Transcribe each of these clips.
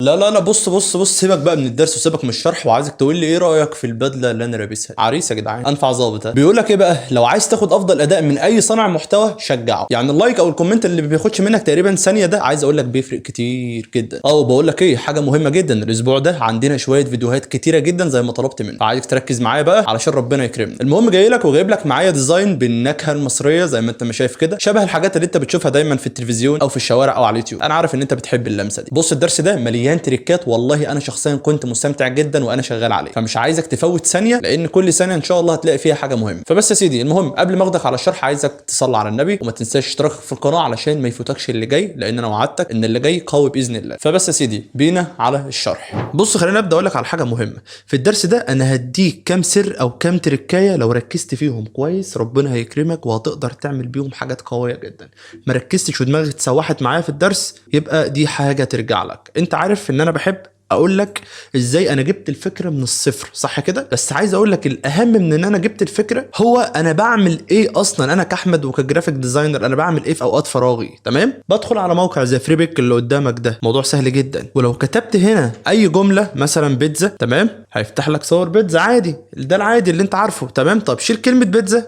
لا بص سيبك بقى من الدرس وسيبك من الشرح، وعايزك تقول لي ايه رايك في البدله اللي انا لابسها. عريس يا جدعان، انفع ظابط. بيقول لك ايه بقى، لو عايز تاخد افضل اداء من اي صانع محتوى شجعه. يعني اللايك او الكومنت اللي ما بياخدش منك تقريبا ثانيه ده، عايز اقول لك بيفرق كتير جدا. وبقول لك ايه، حاجه مهمه جدا، الاسبوع ده عندنا شويه فيديوهات كتيره جدا زي ما طلبت منك، عايزك تركز معايا بقى علشان ربنا يكرمنا. المهم جاي لك وجايب لك معايا ديزاين بالنكهه المصريه زي ما انت ما شايف كده، شبه الحاجات اللي انت بتشوفها دايما في التلفزيون او في الشوارع او على اليوتيوب. انا عارف ان انت بتحب اللمسه دي. بص الدرس ده مليان تريكات، والله انا شخصيا كنت مستمتع جدا وانا شغال عليه، فمش عايزك تفوت ثانيه، لان كل ثانيه ان شاء الله هتلاقي فيها حاجه مهمه. فبس يا سيدي، المهم قبل ما اخدك على الشرح عايزك تصلي على النبي، وما تنساش اشتراكك في القناه علشان ما يفوتكش اللي جاي، لان انا وعدتك ان اللي جاي قوي باذن الله. فبس يا سيدي بينا على الشرح. بص خلينا ابدا اقول لك على حاجه مهمه في الدرس ده. انا هديك كام سر او كام تريكايه، لو ركزت فيهم كويس ربنا هيكرمك وهتقدر تعمل بيهم حاجات قويه جدا. ما ركزتش ودماغك اتسوحت معايا في الدرس، يبقى دي حاجه ترجع لك. انت عارف ان انا بحب اقول لك ازاي انا جبت الفكره من الصفر، صح كده؟ بس عايز اقول لك الاهم من ان انا جبت الفكره هو انا بعمل ايه اصلا. انا كاحمد وكجرافيك ديزاينر انا بعمل ايه في اوقات فراغي. تمام، بدخل على موقع زي فريبيك اللي قدامك ده، موضوع سهل جدا. ولو كتبت هنا اي جمله مثلا بيتزا، تمام، هيفتح لك صور بيتزا عادي، ده العادي اللي انت عارفه. تمام، طب شيل كلمه بيتزا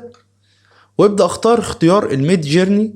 وابدا اختار الميد جيرني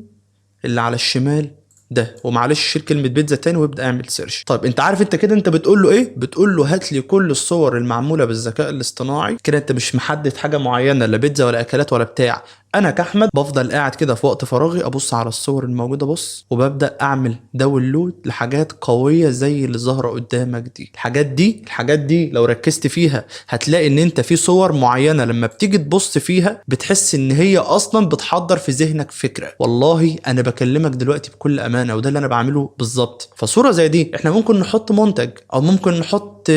اللي على الشمال ده، ومعلش شيل كلمه بيتزا تاني وابدا اعمل سيرش. طيب انت عارف انت كده انت بتقول له ايه؟ بتقول له هات لي كل الصور المعموله بالذكاء الاصطناعي. كده انت مش محدد حاجه معينه، لا بيتزا ولا اكلات ولا بتاع. انا كاحمد بفضل قاعد كده في وقت فراغي ابص على الصور الموجوده، بص، وببدا اعمل داونلود لحاجات قويه زي اللي ظاهره قدامك دي. الحاجات دي لو ركزت فيها هتلاقي ان انت في صور معينه لما بتيجي تبص فيها بتحس ان هي اصلا بتحضر في ذهنك فكره. والله انا بكلمك دلوقتي بكل امانه، وده اللي انا بعمله بالظبط. فصوره زي دي احنا ممكن نحط منتج، او ممكن نحط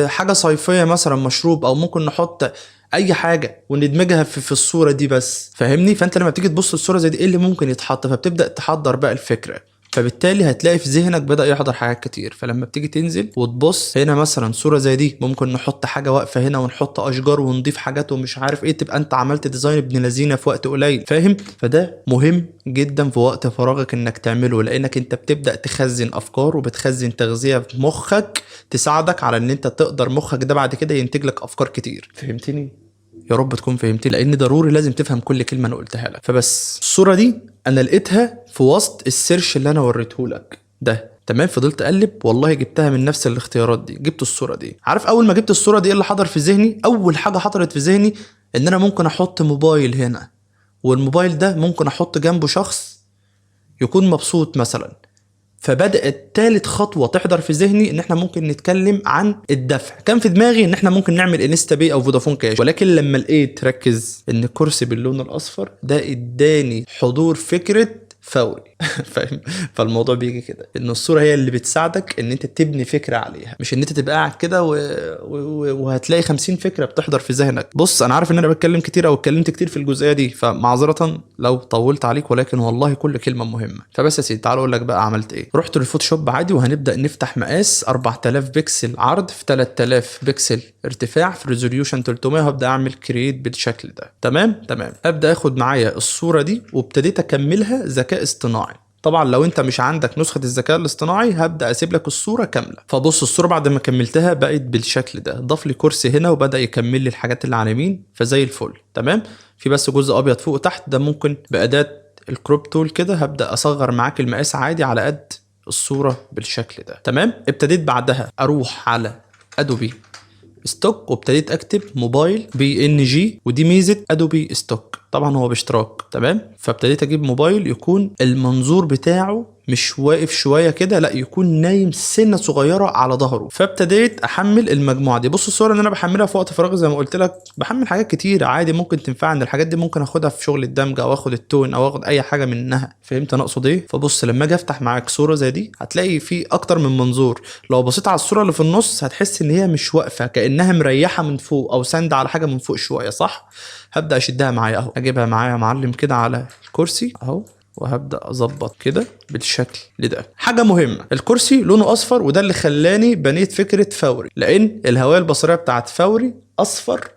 حاجه صيفيه مثلا مشروب، او ممكن نحط اي حاجه وندمجها في الصوره دي بس، فاهمني؟ فانت لما بتيجي تبص الصوره زي دي ايه اللي ممكن يتحط، فبتبدا تحضر بقى الفكره، فبالتالي هتلاقي في ذهنك بدأ يحضر حاجات كتير. فلما بتيجي تنزل وتبص هنا مثلا صورة زي دي، ممكن نحط حاجة واقفة هنا ونحط أشجار ونضيف حاجات ومش عارف ايه، تبقى انت عملت ديزاين ابن لذينه في وقت قليل، فاهم؟ فده مهم جدا في وقت فراغك انك تعمله، لانك انت بتبدأ تخزن افكار وبتخزن تغذية في مخك تساعدك على ان انت تقدر مخك ده بعد كده ينتج لك افكار كتير. فهمتني؟ يا رب تكون فهمتني، لان ضروري لازم تفهم كل كلمه انا قلتها لك. فبس الصوره دي انا لقيتها في وسط السيرش اللي انا وريته لك ده، تمام. فضلت اقلب، والله جبتها من نفس الاختيارات دي، جبت الصوره دي. عارف اول ما جبت الصوره دي ايه اللي حضر في ذهني؟ اول حاجه حضرت في ذهني ان انا ممكن احط موبايل هنا، والموبايل ده ممكن احط جنبه شخص يكون مبسوط مثلا. فبدأت تالت خطوة تحضر في ذهني ان احنا ممكن نتكلم عن الدفع. كان في دماغي ان احنا ممكن نعمل انستا باي او فودافون كاش، ولكن لما لقيت ركز ان كرسي باللون الاصفر ده اداني حضور فكرة فوري. فاهم؟ فالموضوع بيجي كده، ان الصوره هي اللي بتساعدك ان انت تبني فكره عليها، مش ان انت تبقى قاعد كده وهتلاقي 50 فكره بتحضر في ذهنك. بص انا عارف ان انا بتكلم كتير او اتكلمت كتير في الجزئيه دي، فمعذره لو طولت عليك، ولكن والله كل كلمه مهمه. فبس يا سيدي تعال اقول لك بقى عملت ايه. رحت للفوتوشوب عادي، وهنبدا نفتح مقاس 4000 بكسل عرض في 3000 بكسل ارتفاع في ريزوليوشن 300، وهبدا اعمل كرييت بالشكل ده. تمام، ابدا اخد معايا الصوره دي وابتديت اكملها ذكاء اصطناعي. طبعا لو انت مش عندك نسخه الذكاء الاصطناعي هبدا اسيب لك الصوره كامله. فبص الصوره بعد ما كملتها بقت بالشكل ده، ضاف لي كرسي هنا وبدا يكمل لي الحاجات اللي على اليمين، فزي الفل. تمام، في بس جزء ابيض فوق وتحت ده ممكن باداه الكروب تول كده هبدا اصغر معاك المقاس عادي على قد الصوره بالشكل ده. تمام، ابتديت بعدها اروح على ادوبي ستوك وابتديت اكتب موبايل BNG، ودي ميزه ادوبي ستوك، طبعا هو باشتراك. تمام، فابتديت اجيب موبايل يكون المنظور بتاعه مش واقف شويه كده، لا يكون نايم سنه صغيره على ظهره. فابتديت احمل المجموعه دي. بص الصور اللي انا بحملها في وقت فراغي زي ما قلت لك، بحمل حاجات كتير عادي ممكن تنفعني. الحاجات دي ممكن اخدها في شغل الدمج، او اخد التون، او اخد اي حاجه منها. فهمت انا اقصد ايه؟ فبص لما اجي افتح معاك صوره زي دي هتلاقي في اكتر من منظور. لو بصيت على الصوره اللي في النص هتحس ان هي مش واقفه، كانها مريحه من فوق او ساند على حاجه من فوق شويه، صح؟ هبدا اشدها معايا اهو، اجيبها معايا يا معلم كده على الكرسي اهو، وهبدا اظبط كده بالشكل ده. حاجه مهمه، الكرسي لونه اصفر، وده اللي خلاني بنيت فكره فوري، لان الهويه البصريه بتاعت فوري اصفر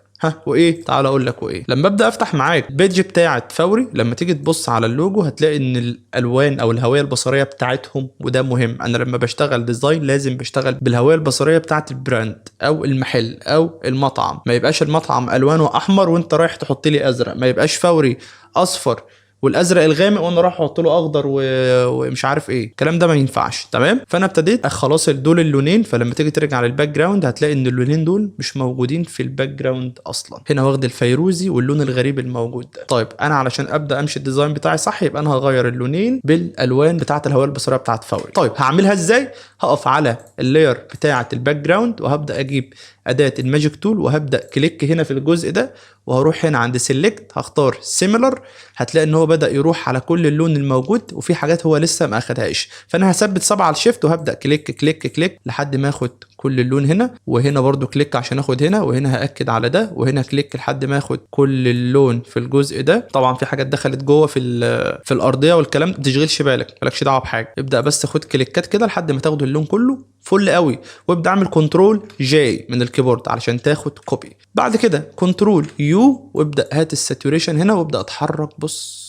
وايه، تعال اقول لك وايه. لما ابدا افتح معاك بيج بتاعه فوري، لما تيجي تبص على اللوجو هتلاقي ان الالوان او الهويه البصريه بتاعتهم، وده مهم. انا لما بشتغل ديزاين لازم بشتغل بالهويه البصريه بتاعه البراند او المحل او المطعم. ما يبقاش المطعم الوانه احمر وانت رايح تحط لي ازرق، ما يبقاش فوري اصفر والازرق الغامق وانا راح احط له اخضر ومش عارف ايه. الكلام ده ما ينفعش. تمام. فانا ابتديت خلاص دول اللونين. فلما تيجي ترجع للباك جراوند هتلاقي ان اللونين دول مش موجودين في الباك جراوند اصلا. هنا واخد الفيروزي واللون الغريب الموجود ده. طيب انا علشان ابدا امشي الديزاين بتاعي صح يبقى انا هغير اللونين بالالوان بتاعه الهويه البصريه بتاعه فوري. طيب هعملها ازاي؟ هقف على اللاير بتاعه الباك جراوند وهبدا اجيب اداه الماجيك تول وهبدا كليك هنا في الجزء ده وهروح هنا عند سيلكت هختار سيميلر. هتلاقي ان هو بدا يروح على كل اللون الموجود وفي حاجات هو لسه ما اخدهاش. فانا هثبت 7 على الشيفت وهبدا كليك كليك كليك لحد ما اخد كل اللون هنا، وهنا برضو كليك عشان اخد هنا، وهنا هاكد على ده، وهنا كليك لحد ما اخد كل اللون في الجزء ده. طبعا في حاجات دخلت جوه في الارضيه والكلام ده، ما تشغلش بالك، مالكش دعوه بحاجه. ابدا بس خد كليكات كده لحد ما تاخد اللون كله فل قوي، وابدا اعمل كنترول جي من الكيبورد علشان تاخد كوبي. بعد كده كنترول يو وابدا هات الساتوريشن هنا وابدا اتحرك. بص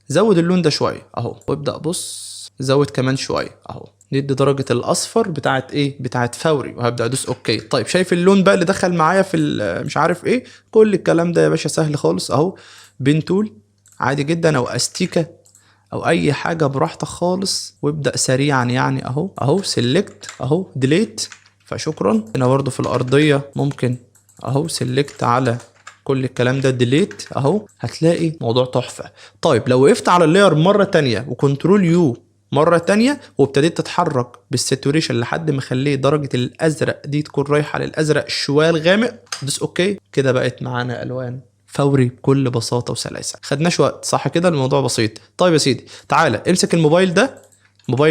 زود اللون ده شويه اهو، وابدا بص زود كمان شويه اهو، ندي درجه الاصفر بتاعت ايه، بتاعت فوري، وهبدا ادوس اوكي. طيب شايف اللون بقى اللي دخل معايا في مش عارف ايه؟ كل الكلام ده يا باشا سهل خالص اهو. بين تول عادي جدا او استيكه او اي حاجه براحتك خالص، وابدا سريعا يعني اهو سيلكت اهو ديليت. فشكرا. هنا برضو في الارضيه ممكن اهو سيلكت على كل الكلام ده ديليت اهو، هتلاقي موضوع تحفه. طيب لو وقفت على اللاير مره تانية وكنترول يو مره تانية وابتديت تتحرك بالساتوريشن لحد ما اخليه درجه الازرق دي تكون رايحه للازرق شويه الغامق، دوس اوكي كده بقت معانا الوان فوري بكل بساطه وسلاسه. خدناش وقت صح كده؟ الموضوع بسيط. طيب يا سيدي تعالى امسك الموبايل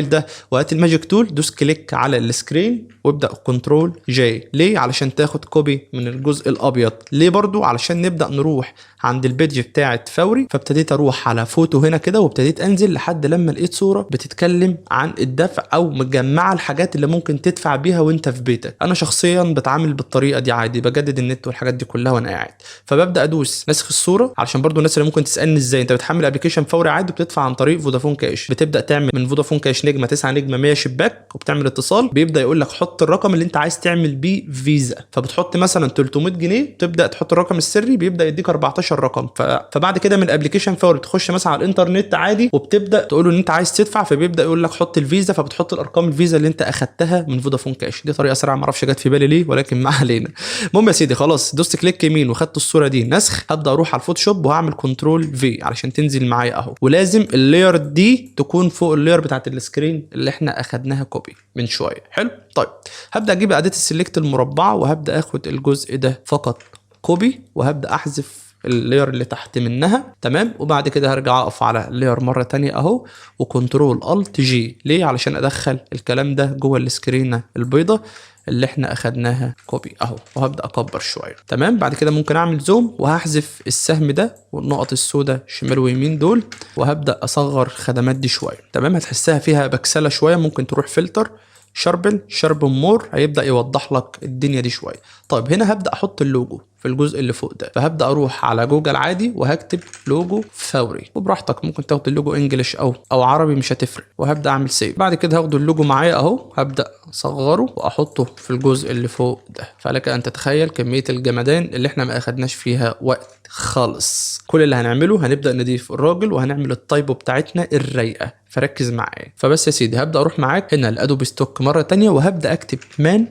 ده وهات الماجيك تول، دوس كليك على السكرين وابدا كنترول جي. ليه؟ علشان تاخد كوبي من الجزء الابيض. ليه برضو؟ علشان نبدا نروح عند البيدج بتاعه فوري. فابتديت اروح على فوتو هنا كده وابتديت انزل لحد لما لقيت صوره بتتكلم عن الدفع او مجمعه الحاجات اللي ممكن تدفع بيها وانت في بيتك. انا شخصيا بتعامل بالطريقه دي عادي، بجدد النت والحاجات دي كلها وانا قاعد. فببدا ادوس نسخ الصوره علشان برضو الناس اللي ممكن تسالني ازاي انت بتحمل ابلكيشن فوري عادي بتدفع عن طريق فودافون كاش. بتبدا تعمل من فودافون كاش نجمه 9 نجمه 100 شباك وبتعمل اتصال، بيبدا يقول لك حط الرقم اللي انت عايز تعمل بيه فيزا. فبتحط مثلا 300 جنيه تبدا تحط الرقم السري، بيبدا يديك 14 رقم. فبعد كده من الابلكيشن فوري تخش مثلا على الانترنت عادي وبتبدا تقول له ان انت عايز تدفع، فبيبدا يقول لك حط الفيزا، فبتحط الارقام الفيزا اللي انت اخدتها من فودافون كاش. دي طريقه سريعه ما اعرفش جت في بالي ليه، ولكن ما علينا. المهم يا سيدي خلاص دوست كليك يمين وخدت الصوره دي نسخ. هبدا اروح على الفوتوشوب وهعمل كنترول في علشان تنزل معايا اهو، ولازم اللاير دي تكون فوق اللاير بتاعت السكرين اللي احنا اخدناها كوبي من شويه. حلو. طيب هبدا اجيب اداه السلكت المربعه وهبدا اخد الجزء ده فقط كوبي وهبدا احذف اللاير اللي تحت منها. تمام. وبعد كده هرجع اقف على اللاير مره تانية اهو وكنترول الت جي. ليه؟ علشان ادخل الكلام ده جوه السكرينه البيضه اللي احنا اخدناها كوبي اهو، وهبدا اكبر شويه. تمام. بعد كده ممكن اعمل زوم وهحذف السهم ده والنقط السوداء شمال ويمين دول، وهبدا اصغر الخدمات دي شويه. تمام. هتحسها فيها بكسله شويه، ممكن تروح فلتر شاربن مور هيبدا يوضح لك الدنيا دي شويه. طيب هنا هبدا احط اللوجو في الجزء اللي فوق ده، فهبدا اروح على جوجل عادي وهكتب لوجو فوري، وبراحتك ممكن تاخد اللوجو انجلش او عربي مش هتفرق، وهبدا اعمل سيف. بعد كده هاخد اللوجو معايا اهو، هبدا اصغره واحطه في الجزء اللي فوق ده. فلك ان تتخيل كميه الجمدان اللي احنا ما اخدناش فيها وقت خالص. كل اللي هنعمله هنبدا نضيف الراجل وهنعمل التايبو بتاعتنا الرايقه، فركز معايا. فبس يا سيدي هبدا اروح معاك هنا الادوبي ستوك مره تانية وهبدا اكتب مان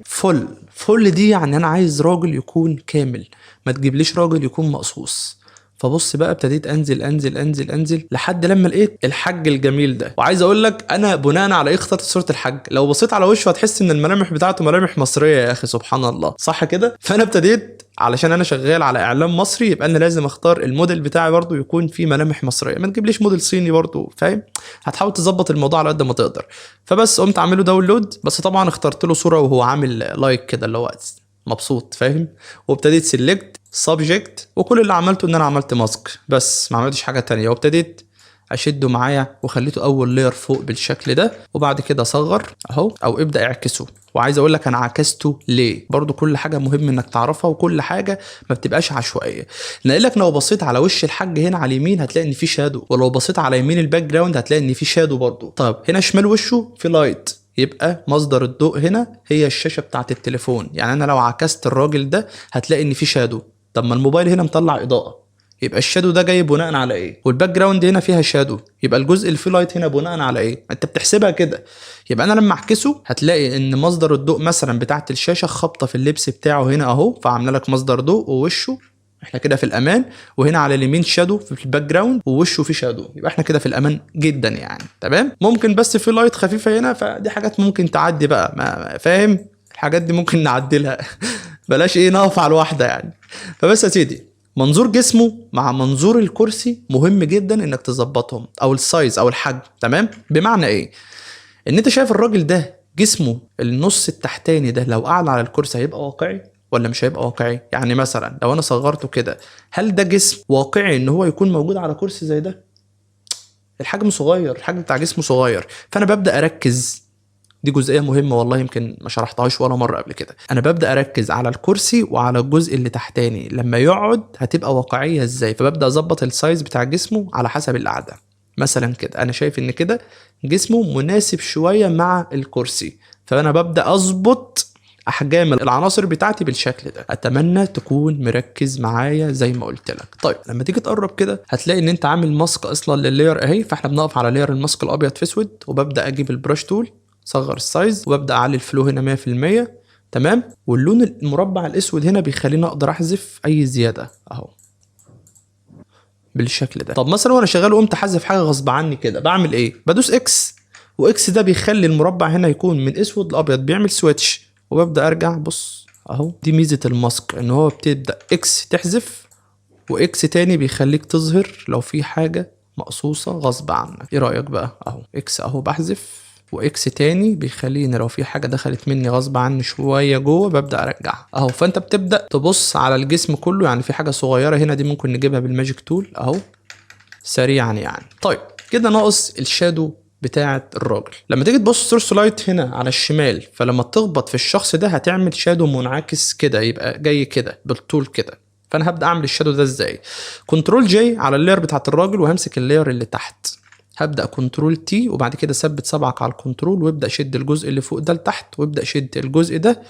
فل دي يعني انا عايز راجل يكون كامل، ما تجيبليش راجل يكون مقصوص. فبص بقى ابتديت انزل لحد لما لقيت الحاج الجميل ده. وعايز اقول لك انا بناء على ايه اخترت صوره الحاج. لو بصيت على وشه هتحس ان الملامح بتاعته ملامح مصريه يا اخي، سبحان الله صح كده. فانا ابتديت علشان انا شغال على اعلام مصري يبقى انا لازم اختار الموديل بتاعي برضو يكون فيه ملامح مصريه، ما تجيبليش موديل صيني برضو، فاهم؟ هتحاول تظبط الموضوع على قد ما تقدر. فبس قمت اعمله داونلود، بس طبعا اخترت له صوره وهو عامل لايك كده اللي هو مبسوط، فاهم؟ وابتديت سيلكت سبجكت، وكل اللي عملته ان انا عملت ماسك بس، ما عملتش حاجه تانية. وابتديت اشده معايا وخليته اول لاير فوق بالشكل ده، وبعد كده اصغر اهو، او ابدا اعكسه. وعايز اقول لك انا عكسته ليه، برضو كل حاجه مهم انك تعرفها، وكل حاجه ما بتبقاش عشوائيه. لان لك لو بصيت على وش الحاج هنا على اليمين هتلاقي ان في شادو، ولو بصيت على يمين الباك جراوند هتلاقي ان في شادو برضو. طيب هنا شمال وشه في لايت، يبقى مصدر الضوء هنا هي الشاشه بتاعت التليفون. يعني انا لو عكست الراجل ده هتلاقي ان في شادو. طب ما الموبايل هنا مطلع اضاءه، يبقى الشادو ده جاي بناء على ايه؟ والباك جراوند هنا فيها شادو، يبقى الجزء اللي فيه لايت هنا بناء على ايه؟ انت بتحسبها كده. يبقى انا لما اعكسه هتلاقي ان مصدر الضوء مثلا بتاعت الشاشه خابطه في اللبس بتاعه هنا اهو، فعامله لك مصدر ضوء ووشه، احنا كده في الامان. وهنا على اليمين شادو في الباك جراوند ووشه في شادو، يبقى احنا كده في الامان جدا يعني. تمام. ممكن بس في لايت خفيفه هنا، فدي حاجات ممكن تعدي بقى، ما فاهم، الحاجات دي ممكن نعدلها. بلاش ايه نقف على الواحده يعني. فبس يا سيدي، منظور جسمه مع منظور الكرسي مهم جدا انك تظبطهم، او السايز او الحجم. تمام. بمعنى ايه؟ ان انت شايف الراجل ده جسمه النص التحتاني ده لو قعد على الكرسي هيبقى واقعي ولا مش هيبقى واقعي؟ يعني مثلا لو انا صغرته كده، هل ده جسم واقعي ان هو يكون موجود على كرسي زي ده؟ الحجم صغير، الحجم بتاع جسمه صغير. فانا ببدأ اركز، دي جزئيه مهمه والله، يمكن ما شرحتهاش ولا مره قبل كده. انا ببدا اركز على الكرسي وعلى الجزء اللي تحتاني لما يقعد هتبقى واقعيه ازاي، فببدا اظبط السايز بتاع جسمه على حسب القعده. مثلا كده انا شايف ان كده جسمه مناسب شويه مع الكرسي، فانا ببدا اظبط احجام العناصر بتاعتي بالشكل ده. اتمنى تكون مركز معايا زي ما قلت لك. طيب لما تيجي تقرب كده هتلاقي ان انت عامل ماسك اصلا لللاير اهي، فاحنا بنقف على لاير الماسك الابيض في اسود، وببدا اجيب البرش تول، صغر السايز، وابدا اعلي الفلو هنا 100%. تمام. واللون المربع الاسود هنا بيخليني اقدر احذف اي زياده اهو بالشكل ده. طب مثلا وانا شغال وقمت احذف حاجه غصب عني كده، بعمل ايه؟ بدوس اكس، واكس ده بيخلي المربع هنا يكون من اسود لابيض، بيعمل سويتش، وببدا ارجع. بص اهو، دي ميزه الماسك ان هو بتبدا اكس تحذف، واكس تاني بيخليك تظهر لو في حاجه مقصوصه غصب عنك. ايه رايك بقى؟ اهو اكس اهو بحذف، واكس تاني بيخليني لو في حاجه دخلت مني غصب عني شويه جوه ببدا ارجعها اهو. فانت بتبدا تبص على الجسم كله، يعني في حاجه صغيره هنا دي ممكن نجيبها بالماجيك تول اهو سريعا يعني. طيب كده ناقص الشادو بتاعه الراجل. لما تيجي تبص سورس لايت هنا على الشمال، فلما تخبط في الشخص ده هتعمل شادو منعكس كده، يبقى جاي كده بالطول كده. فانا هبدا اعمل الشادو ده ازاي؟ كنترول جي على اللاير بتاعه الراجل، وهمسك اللاير اللي تحت، هبدا كنترول تي، وبعد كده ثبت صبعك على الكنترول وابدا شد الجزء اللي فوق ده لتحت، وابدا شد الجزء ده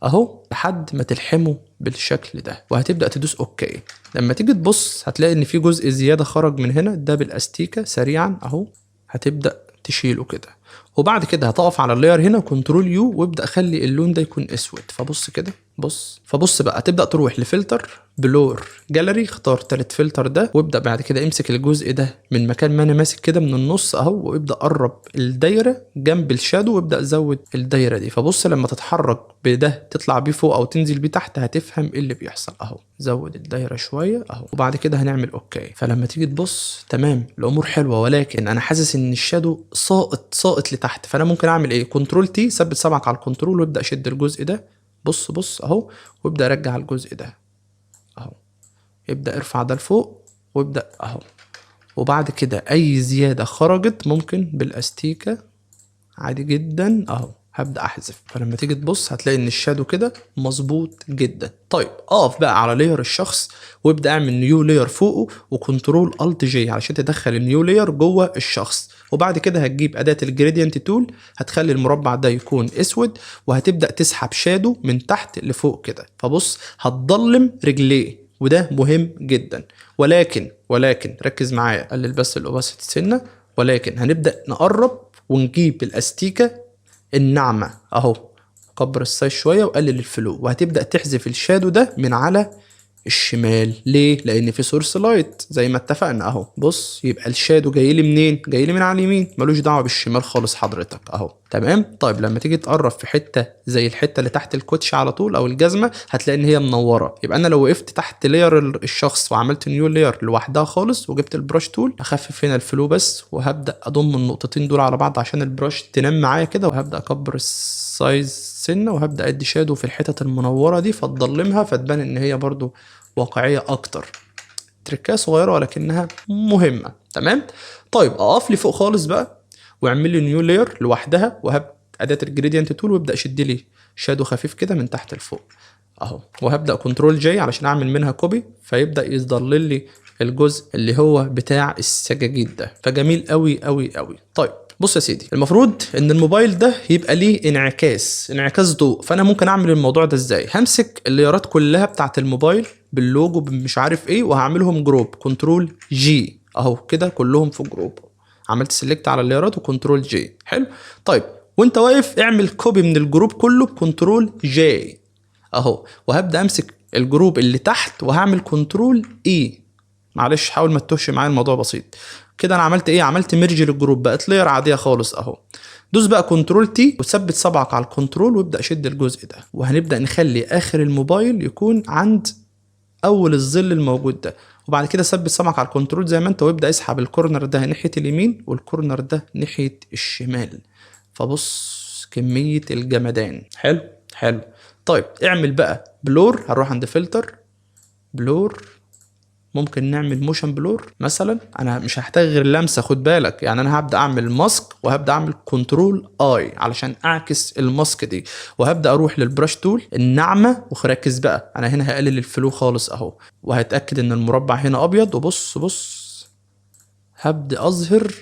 اهو لحد ما تلحمه بالشكل ده، وهتبدا تدوس اوكي. لما تيجي تبص هتلاقي ان في جزء زياده خرج من هنا، ده بالاستيكه سريعا اهو هتبدا تشيله كده. وبعد كده هتقف على اللاير هنا كنترول يو، وابدا خلي اللون ده يكون اسود. فبص كده، بص، فبص بقى هتبدا تروح لفلتر بلور جاليري، اختار تالت فلتر ده، وابدا بعد كده امسك الجزء ده من مكان ما انا ماسك كده من النص اهو، وابدا قرب الدايره جنب الشادو، وابدا زود الدايره دي. فبص لما تتحرك بده تطلع بيه فوق او تنزل بيه تحت هتفهم ايه اللي بيحصل اهو. زود الدايره شويه اهو، وبعد كده هنعمل اوكي. فلما تيجي تبص تمام الامور حلوه، ولكن انا حاسس ان الشادو ساقط لتحت. فانا ممكن اعمل ايه؟ كنترول تي، ثبت صبعك على الكنترول وابدا شد الجزء ده، بص بص اهو، وابدا ارجع الجزء ده اهو، ابدا ارفع ده لفوق وابدا اهو. وبعد كده اي زياده خرجت ممكن بالاستيكه عادي جدا اهو هبدا احذف. فلما تيجي تبص هتلاقي ان الشادو كده مظبوط جدا. طيب اقف بقى على لاير الشخص، وابدا اعمل نيو لاير فوقه، وكنترول الت جي علشان تدخل النيو لاير جوه الشخص. وبعد كده هتجيب اداه الجريدينت تول، هتخلي المربع ده يكون اسود، وهتبدا تسحب شادو من تحت لفوق كده. فبص هتضلم رجليه، وده مهم جدا. ولكن ركز معايا، قلل بس الاوباسيتي سنه. ولكن هنبدا نقرب ونجيب الاستيكه الناعمه اهو، كبر السايز شويه وقلل الفلو، وهتبدا تحذف الشادو ده من على الشمال. ليه؟ لان في سورس لايت زي ما اتفقنا اهو. بص يبقى الشادو جاي لي منين؟ جاي لي من على اليمين، ملوش دعوه بالشمال خالص حضرتك اهو. تمام. طيب لما تيجي تقرب في حته زي الحته اللي تحت الكوتش على طول او الجزمه، هتلاقي ان هي منوره. يبقى انا لو وقفت تحت لاير الشخص وعملت نيو لاير لوحدها خالص، وجبت البراش تول اخفف هنا الفلو بس، وهبدا اضم النقطتين دول على بعض عشان البراش تنام معايا كده، وهبدا اكبر السايز سنه، وهبدا ادي شادو في الحتت المنوره دي فتضلمها، فتبان ان هي برضو واقعيه اكتر. تركايه صغيره ولكنها مهمه. تمام. طيب اقف لي فوق خالص بقى واعمل لي نيو لاير لوحدها، وهب اداه الجريدينت تول وابدا اشد لي شادو خفيف كده من تحت لفوق اهو، وهبدا كنترول جي علشان اعمل منها كوبي، فيبدا يظلل لي الجزء اللي هو بتاع السجاجيد ده. فجميل قوي قوي قوي. طيب بص يا سيدي، المفروض ان الموبايل ده يبقى ليه انعكاس ضوء، فانا ممكن اعمل الموضوع ده ازاي؟ همسك الليارات كلها بتاعت الموبايل باللوجو مش عارف ايه، وهعملهم جروب كنترول جي اهو كده كلهم في جروب. عملت سيلكت على الليارات وكنترول جي. حلو. طيب وانت واقف اعمل كوبي من الجروب كله بكنترول جي اهو، وهبدا امسك الجروب اللي تحت وهعمل كنترول اي. معلش حاول ما تتوهش معايا، الموضوع بسيط كده. انا عملت ايه؟ عملت ميرج للجروب، بقت لاير عاديه خالص اهو. دوس بقى كنترول تي وثبت صبعك على الكنترول وابدا شد الجزء ده، وهنبدا نخلي اخر الموبايل يكون عند اول الظل الموجود ده، وبعد كده ثبت صبعك على الكنترول زي ما انت، وابدا اسحب الكورنر ده ناحيه اليمين والكورنر ده ناحيه الشمال. فبص كميه الجمدان. حلو حلو. طيب اعمل بقى بلور، هنروح عند فلتر بلور، ممكن نعمل موشن بلور مثلا. انا مش هحتاج غير لمسه، خد بالك، يعني انا هبدا اعمل ماسك وهبدا اعمل كنترول اي علشان اعكس الماسك دي، وهبدا اروح للبراش تول الناعمه، وركز بقى انا هنا هقلل الفلو خالص اهو، وهتاكد ان المربع هنا ابيض. وبص بص هبدا اظهر،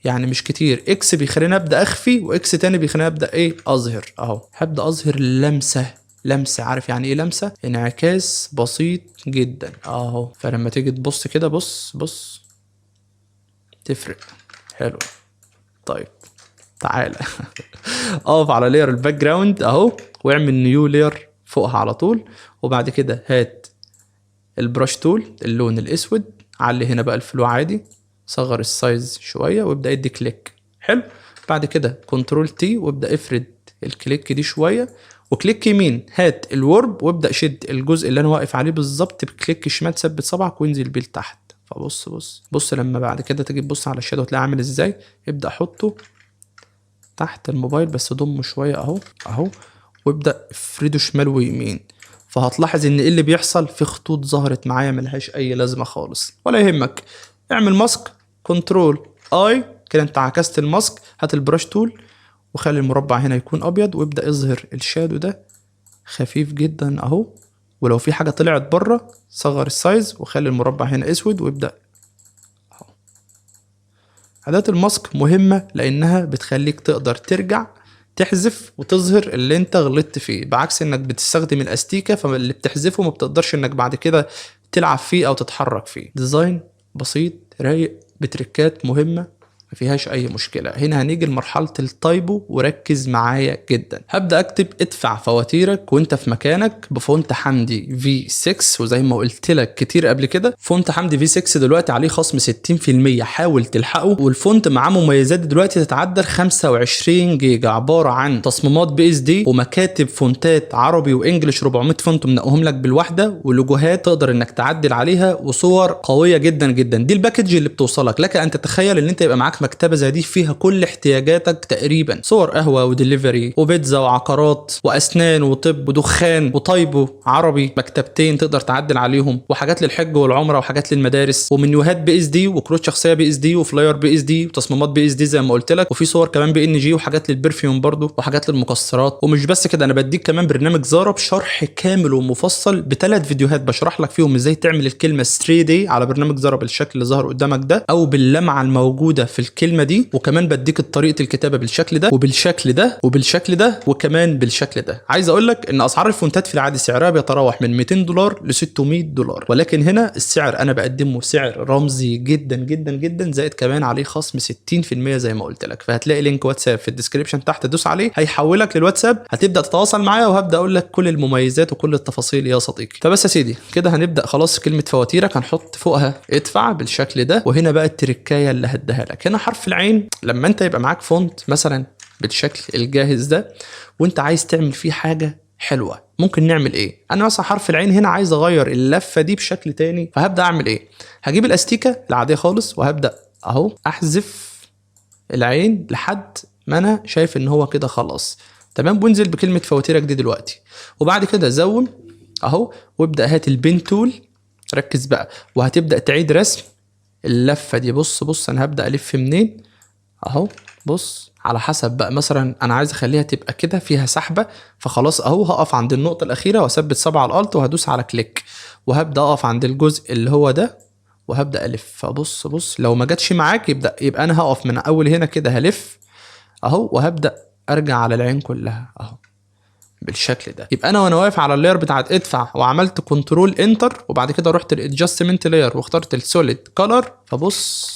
يعني مش كتير، اكس بيخليني ابدا اخفي واكس تاني بيخليني ابدا ايه اظهر اهو. هبدا اظهر لمسه، عارف يعني ايه لمسه؟ انعكاس بسيط جدا اهو. فلما تيجي تبص كده بص تفرق. حلو. طيب تعالى اقف على لاير الباك جراوند اهو، واعمل نيو لاير فوقها على طول، وبعد كده هات البراش تول اللون الاسود، علي هنا بقى الفلو عادي، صغر السايز شويه وابدا ادي كليك. حلو. بعد كده كنترول تي وابدا افرد الكليك دي شويه، وكليك يمين هات الورب وابدا شد الجزء اللي انا واقف عليه بالظبط بكليك شمال، ثبت صبعك وانزل بيه لتحت. فبص بص لما بعد كده تيجي تبص على الشادو هتلاقيه عامل ازاي. ابدا حطه تحت الموبايل بس ضمه شويه اهو، وابدا افرده شمال ويمين. فهتلاحظ ان ايه اللي بيحصل؟ في خطوط ظهرت معايا ملهاش اي لازمه خالص، ولا يهمك. اعمل ماسك كنترول اي كده، انت عكست الماسك. هات البراش تول وخلي المربع هنا يكون ابيض، وابدا اظهر الشادو ده خفيف جدا اهو، ولو في حاجه طلعت بره صغر السايز وخلي المربع هنا اسود وابدا اهو. أداة الماسك مهمة لأنها بتخليك تقدر ترجع تحذف وتظهر اللي انت غلطت فيه، بعكس انك بتستخدم الاستيكة فاللي بتحذفه ما بتقدرش انك بعد كده تلعب فيه او تتحرك فيه. ديزاين بسيط رايق بتركات مهمة ما فيهاش اي مشكله. هنا هنيجي لمرحله التايبو، وركز معايا جدا. هبدا اكتب ادفع فواتيرك وانت في مكانك بفونت حمدي V6، وزي ما قلت لك كتير قبل كده فونت حمدي V6 دلوقتي عليه خصم 60%، حاول تلحقه. والفونت معاه مميزات دلوقتي تتعدى 25 جيجا، عباره عن تصميمات PSD ومكاتب فونتات عربي وانجلش 400 فونت منقهم لك بالواحده، ولوجوهات تقدر انك تعدل عليها، وصور قويه جدا جدا. دي الباكج اللي بتوصلك. لك ان تتخيل ان انت يبقى معاك مكتبه زي دي فيها كل احتياجاتك تقريبا، صور قهوه ودليفري وبيتزا وعقارات واسنان وطب ودخان وطيبو عربي، مكتبتين تقدر تعدل عليهم، وحاجات للحج والعمره وحاجات للمدارس، ومنيوهات PSD وكروت شخصيه PSD وفلاير PSD وتصميمات PSD زي ما قلت لك، وفي صور كمان PNG وحاجات للبرفيوم برضو وحاجات للمكسرات. ومش بس كده، انا بديك كمان برنامج زارا بشرح كامل ومفصل ب3 فيديوهات بشرح لك فيهم ازاي تعمل الكلمه 3D على برنامج زارا بالشكل اللي ظهر قدامك ده او باللمعه الموجوده في الكلمه دي، وكمان بديك طريقه الكتابه بالشكل ده وبالشكل ده وبالشكل ده وكمان بالشكل ده. عايز اقول لك ان اسعار الفونتات في العادي سعرها بيتراوح من $200 ل $600، ولكن هنا السعر انا بقدمه سعر رمزي جدا جدا جدا، زائد كمان عليه خصم 60% زي ما قلت لك. فهتلاقي لينك واتساب في الديسكريبشن تحت، دوس عليه هيحولك للواتساب، هتبدا تتواصل معايا وهبدا اقول لك كل المميزات وكل التفاصيل يا صديقي. فبس يا سيدي كده هنبدا خلاص. كلمه فواتيرك هنحط فوقها ادفع بالشكل ده، وهنا بقى التركايه اللي هديها لك. هنا حرف العين لما انت يبقى معاك فونت مثلا بالشكل الجاهز ده وانت عايز تعمل فيه حاجه حلوه، ممكن نعمل ايه؟ انا مثلا حرف العين هنا عايز اغير اللفه دي بشكل تاني، فهبدا اعمل ايه؟ هجيب الاستيكه العاديه خالص وهبدا اهو احذف العين لحد ما انا شايف ان هو كده خلاص تمام، وانزل بكلمه فواتيرك دي دلوقتي، وبعد كده زوم اهو، وابدا هات البين تول ركز بقى، وهتبدأ تعيد رسم اللفة دي. بص انا هبدأ الف منين اهو. بص على حسب بقى، مثلا انا عايز اخليها تبقى كده فيها سحبة، فخلاص اهو هقف عند النقطة الاخيرة واثبت 7 على الالت وهدوس على كليك، وهبدأ اقف عند الجزء اللي هو ده وهبدأ الف. فبص لو ما جاتش معاك يبقى انا هقف من اول هنا كده هلف اهو، وهبدأ ارجع على العين كلها اهو بالشكل ده. يبقى انا وانا واقف على اللاير بتاعت ادفع وعملت كنترول انتر، وبعد كده رحت الادجستمنت لاير واخترت السوليد كولر. فبص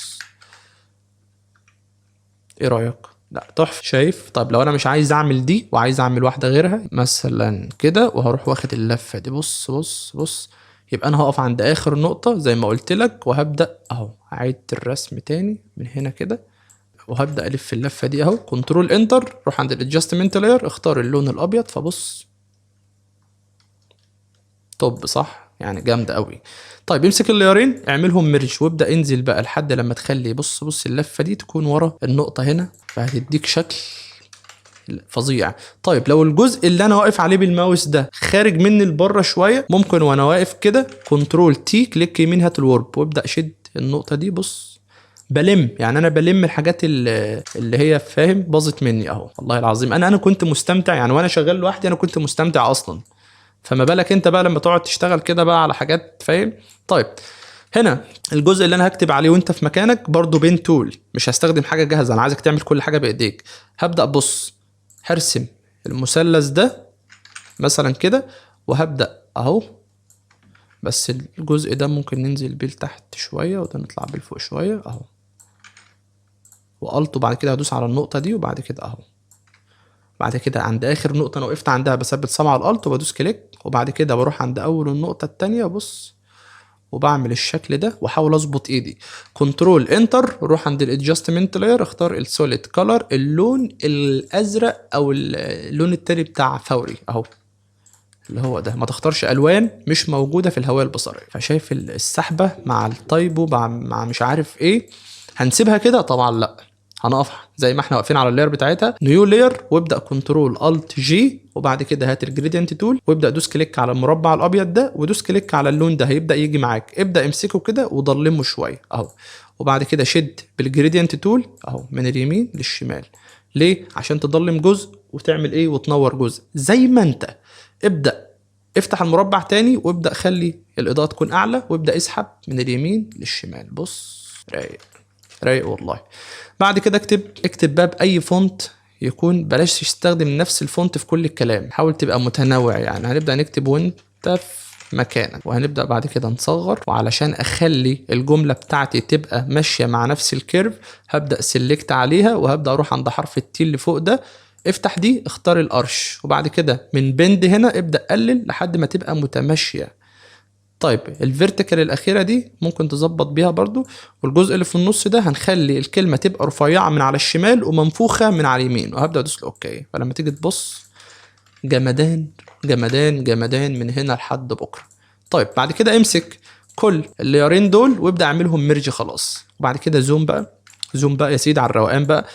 ايه رايك؟ لا تحفه. شايف؟ طب لو انا مش عايز اعمل دي وعايز اعمل واحده غيرها مثلا كده، وهروح واخد اللفه دي. بص يبقى انا هقف عند اخر نقطه زي ما قلت لك، وهبدا اهو اعيد الرسم تاني من هنا كده، وهبدا الف اللفه دي اهو. كنترول انتر، روح عند الادجستمنت لاير اختار اللون الابيض. فبص طب صح يعني جامده قوي. طيب امسك اللايرين اعملهم ميرج وابدا انزل بقى لحد لما تخلي بص اللفه دي تكون ورا النقطه هنا، فهتديك شكل فظيع. طيب لو الجزء اللي انا واقف عليه بالماوس ده خارج مني لبره شويه، ممكن وانا واقف كده كنترول تي كليك يمين هات الورب وابدا شد النقطه دي. بص بلم، يعني انا بلم الحاجات اللي هي فاهم باظت مني اهو. والله العظيم انا كنت مستمتع يعني وانا شغال لوحدي، انا كنت مستمتع اصلا، فما بالك انت بقى لما تقعد تشتغل كده بقى على حاجات فاهم. طيب هنا الجزء اللي انا هكتب عليه وانت في مكانك برضو بين تول، مش هستخدم حاجه جاهزه، انا عايزك تعمل كل حاجه بايديك. هبدا بص هرسم المثلث ده مثلا كده، وهبدا اهو، بس الجزء ده ممكن ننزل بيه لتحت شويه وده نطلع بيه لفوق شويه اهو، والت، وبعد كده هدوس على النقطه دي وبعد كده اهو. بعد كده عند اخر نقطه انا وقفت عندها بثبت 7 على الالت وبدوس كليك، وبعد كده بروح عند اول النقطه التانية بص، وبعمل الشكل ده واحاول اظبط ايدي. كنترول انتر، روح عند الادجستمنت لاير اختار السوليد كولر اللون الازرق او اللون التاني بتاع فوري اهو، اللي هو ده. ما تختارش الوان مش موجوده في الهويه البصريه. فشايف السحبه مع التايبو مع مش عارف ايه، هنسيبها كده؟ طبعا لا، هنقف زي ما احنا واقفين على اللاير بتاعتها، نيو لاير وابدا كنترول الت جي، وبعد كده هات الجريدينت تول وابدا دوس كليك على المربع الابيض ده ودوس كليك على اللون ده، هيبدا يجي معاك. ابدا امسكه كده وضلمه شويه اهو، وبعد كده شد بالجريدينت تول اهو من اليمين للشمال. ليه؟ عشان تضلم جزء وتعمل ايه وتنور جزء زي ما انت. ابدا افتح المربع تاني وابدا خلي الاضاءه تكون اعلى، وابدا اسحب من اليمين للشمال. بص رايق والله. بعد كده اكتب بقى باي فونت يكون، بلاش تستخدم نفس الفونت في كل الكلام، حاول تبقى متنوع. يعني هنبدا نكتب وانت في مكانك، وهنبدا بعد كده نصغر، وعلشان اخلي الجمله بتاعتي تبقى ماشيه مع نفس الكيرف هبدا سيلكت عليها، وهبدا اروح عند حرف التي اللي فوق ده، افتح دي اختار الارش، وبعد كده من بند هنا ابدا قلل لحد ما تبقى متماشيه. طيب الفيرتيكال الاخيره دي ممكن تظبط بيها برضو، والجزء اللي في النص ده هنخلي الكلمه تبقى رفيعه من على الشمال ومنفوخه من على اليمين، وهبدا ادوس اوكي. فلما تيجي تبص جمدان جمدان جمدان من هنا لحد بكره. طيب بعد كده امسك كل الليارين دول وابدا اعملهم ميرج خلاص، وبعد كده زوم بقى يا سيدي على الروقان بقى.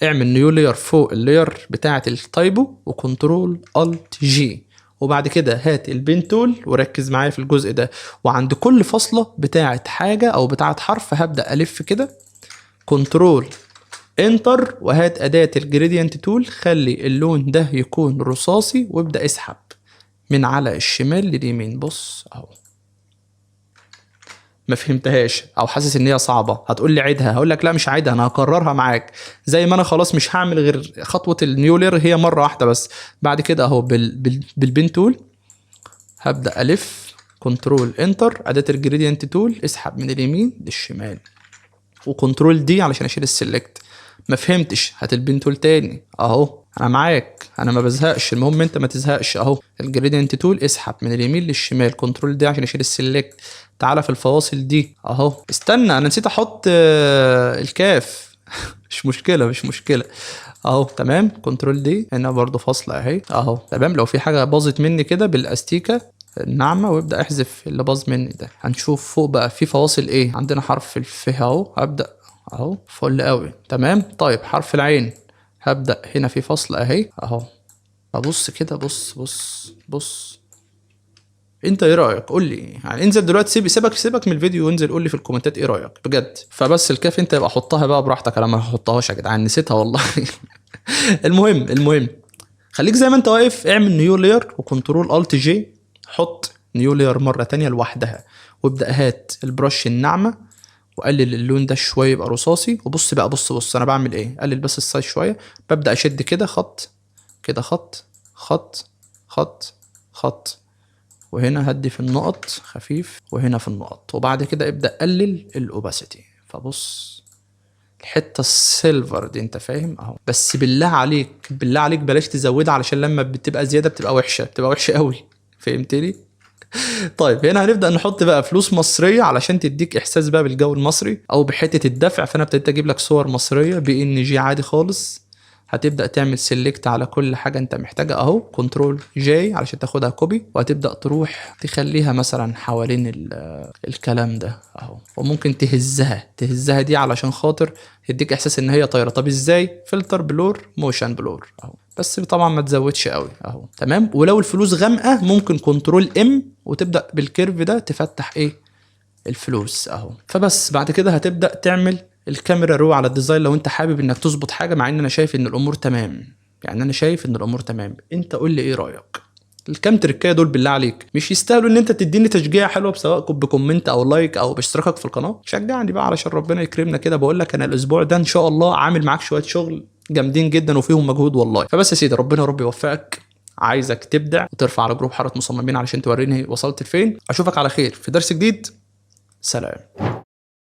اعمل نيو لاير فوق اللاير بتاعه التايبو وكنترول الت جي، وبعد كده هات البين تول وركز معايا في الجزء ده، وعند كل فاصله بتاعه حاجه او بتاعه حرف هبدا الف كده كنترول انتر، وهات اداه الجريدينت تول خلي اللون ده يكون رصاصي، وابدا اسحب من على الشمال لليمين. بص اهو. ما فهمتهاش او حاسس ان هي صعبه هتقول لي عيدها، هقول لك لا مش عيدها، انا هكررها معاك زي ما انا. خلاص مش هعمل غير خطوه النيو لير هي مره واحده بس. بعد كده اهو بالبين تول هبدا الف كنترول انتر، اداه الجريدينت تول اسحب من اليمين للشمال، وكنترول دي علشان اشيل السلكت. ما فهمتش هات البين تول تاني اهو، انا معاك انا ما بزهقش، المهم انت ما تزهقش اهو. الجريدينت تول اسحب من اليمين للشمال، كنترول دي عشان اشيل السلكت. تعالى في الفواصل دي اهو، استنى انا نسيت احط الكاف مش مشكله اهو تمام. كنترول دي هنا برضو فاصله اهي اهو تمام. لو في حاجه باظت مني كده بالاستيكه الناعمه وابدا احذف اللي باظ مني ده. هنشوف فوق بقى في فواصل ايه عندنا. حرف الف اهو هبدا اهو فل قوي تمام. طيب حرف العين هبدا هنا في فصل اهي اهو. ابص كده بص انت ايه رايك؟ قول لي يعني، انزل دلوقتي، سيبك من الفيديو وانزل قول لي في الكومنتات ايه رايك بجد. فبس الكاف انت يبقى حطها بقى براحتك، انا ما هحطهاش يا جدعان، نسيتها والله. المهم خليك زي ما انت واقف، اعمل نيو لاير وكنترول الت جي، حط نيو لاير مره تانية لوحدها، وابدا هات البرش الناعمه وقلل اللون ده شويه يبقى رصاصي. وبص بقى، بص انا بعمل ايه، قلل بس السايز شويه، ببدا اشد كده خط كده، خط خط خط خط، وهنا هدي في النقط خفيف، وهنا في النقط، وبعد كده ابدا قلل الاوباسيتي. فبص الحته السيلفر دي انت فاهم اهو، بس بالله عليك بالله عليك بلاش تزودها، علشان لما بتبقى زياده بتبقى وحشه، بتبقى وحشه قوي. فهمتني؟ طيب هنا هنبدا نحط بقى فلوس مصريه علشان تديك احساس بقى بالجو المصري او بحته الدفع. فانا ابتديت اجيب لك صور مصريه BNG عادي خالص. هتبدا تعمل سيلكت على كل حاجه انت محتاجها اهو، كنترول جي علشان تاخدها كوبي، وهتبدا تروح تخليها مثلا حوالين الكلام ده اهو، وممكن تهزها دي علشان خاطر تديك احساس ان هي طايره. طب ازاي؟ فلتر بلور، موشن بلور اهو، بس طبعا ما تزودش قوي اهو تمام. ولو الفلوس غامقه ممكن كنترول ام وتبدا بالكيرف ده تفتح ايه الفلوس اهو. فبس بعد كده هتبدا تعمل الكاميرا رو على الديزاين لو انت حابب انك تظبط حاجه، مع ان انا شايف ان الامور تمام. يعني انا شايف ان الامور تمام، انت قول لي ايه رايك. الكام تركايه دول بالله عليك مش يستاهلوا ان انت تديني تشجيع حلوه، سواء بكومنت او لايك او باشتراكك في القناه؟ شجعني بقى علشان ربنا يكرمنا كده. بقول لك انا الاسبوع ده ان شاء الله عامل معاك شويه شغل جامدين جدا وفيهم مجهود والله. فبس يا سيدي، ربنا يا رب يوفقك. عايزك تبدع وترفع على جروب حاره مصممين علشان توريني وصلت لفين. اشوفك على خير في درس جديد. سلام.